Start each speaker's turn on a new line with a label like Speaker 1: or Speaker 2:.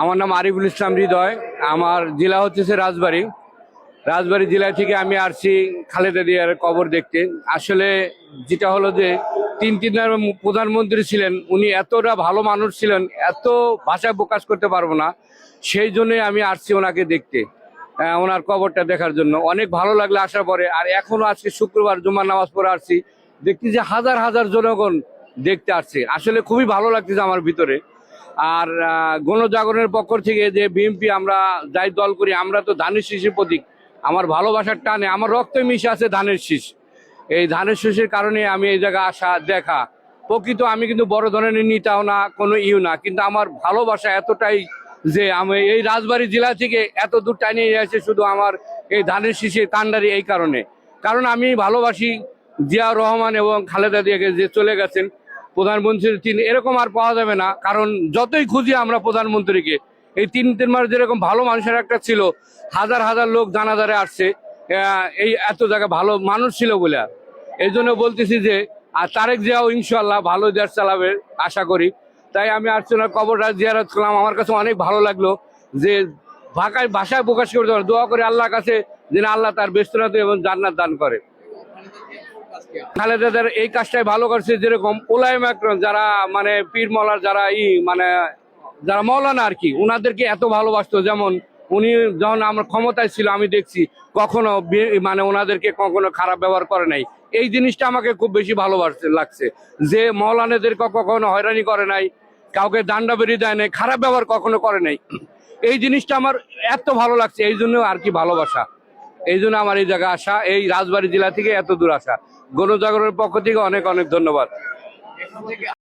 Speaker 1: আমার নাম আরিফুল ইসলাম হৃদয়। আমার জেলা হচ্ছে রাজবাড়ী। রাজবাড়ী জেলা থেকে আমি আসছি খালেদা জিয়ার কবর দেখতে। আসলে যেটা হলো যে তিনবার প্রধানমন্ত্রী ছিলেন, উনি এতটা ভালো মানুষ ছিলেন, এত ভাষায় প্রকাশ করতে পারবো না। সেই জন্যই আমি আসছি ওনাকে দেখতে, ওনার কবরটা দেখার জন্য। অনেক ভালো লাগলো আসার পরে। আর এখনো আজকে শুক্রবার জুমার নামাজ পড়ে আসছি, দেখছি যে হাজার হাজার জনগণ দেখতে আসছে। আসলে খুবই ভালো লাগতেছে আমার ভিতরে। আর গণজাগরণের পক্ষ থেকে যে বিএনপি আমরা যাই দল করি, আমরা তো ধানের শীষের প্রতীক। আমার ভালোবাসার টানে আমার রক্তে মিশে আছে ধানের শীষ। এই ধানের শীষের কারণে আমি এই জায়গায় আসা দেখা। প্রকৃত আমি কিন্তু বড় ধরনের নেতাও না, কোনো না, কিন্তু আমার ভালোবাসা এতটাই যে আমি এই রাজবাড়ী জেলা থেকে এত দূর টাইনে এসে শুধু আমার এই ধানের শীষের কান্ডারি। এই কারণে কারণ আমি ভালোবাসি জিয়াউর রহমান এবং খালেদা জিয়াকে, যে চলে গেছেন প্রধানমন্ত্রীর তিন, এরকম আর পাওয়া যাবে না। কারণ যতই খুঁজি আমরা প্রধানমন্ত্রীকে, এই তিন মাস যেরকম ভালো মানুষের একটা ছিল, হাজার হাজার লোক জানাজারে আসছে, এই এত জায়গা ভালো মানুষ ছিল বলে। এই জন্য বলতেছি যে আর তারেক জিয়াও ইনশাল্লাহ ভালো দেশ চালাবে আশা করি। তাই আমি আসছি না, কবরটা জিয়ারত করলাম। আমার কাছে অনেক ভালো লাগলো যে ভাষায় প্রকাশ করতে পারে। দোয়া করে আল্লাহর কাছে যেন আল্লাহ তার বেষ্টনাতে এবং জান্নাত দান করে। খালেদাদের এই কাজটাই ভালো করছে, যেরকম ওলামা একরাম যারা মানে পীর মৌলার যারা মানে যারা মৌলানা আর কি, উনাদেরকে এত ভালোবাসতো। যেমন উনি যখন আমার ক্ষমতায় ছিল, আমি দেখছি কখনো মানে ওনাদেরকে কখনো খারাপ ব্যবহার করে নাই। এই জিনিসটা আমাকে খুব বেশি ভালোবাসতে লাগছে, যে মৌলানাদেরকে কখনো হয়রানি করে নাই, কাউকে দান্ডা বেরিয়ে দেয় নাই, খারাপ ব্যবহার কখনো করে নাই। এই জিনিসটা আমার এত ভালো লাগছে, এই জন্য আর কি ভালোবাসা। এই জন্য আমার এই জায়গায় আসা, এই রাজবাড়ী জেলা থেকে এত দূর আসা। গণজাগরণের পক্ষ থেকে অনেক অনেক ধন্যবাদ।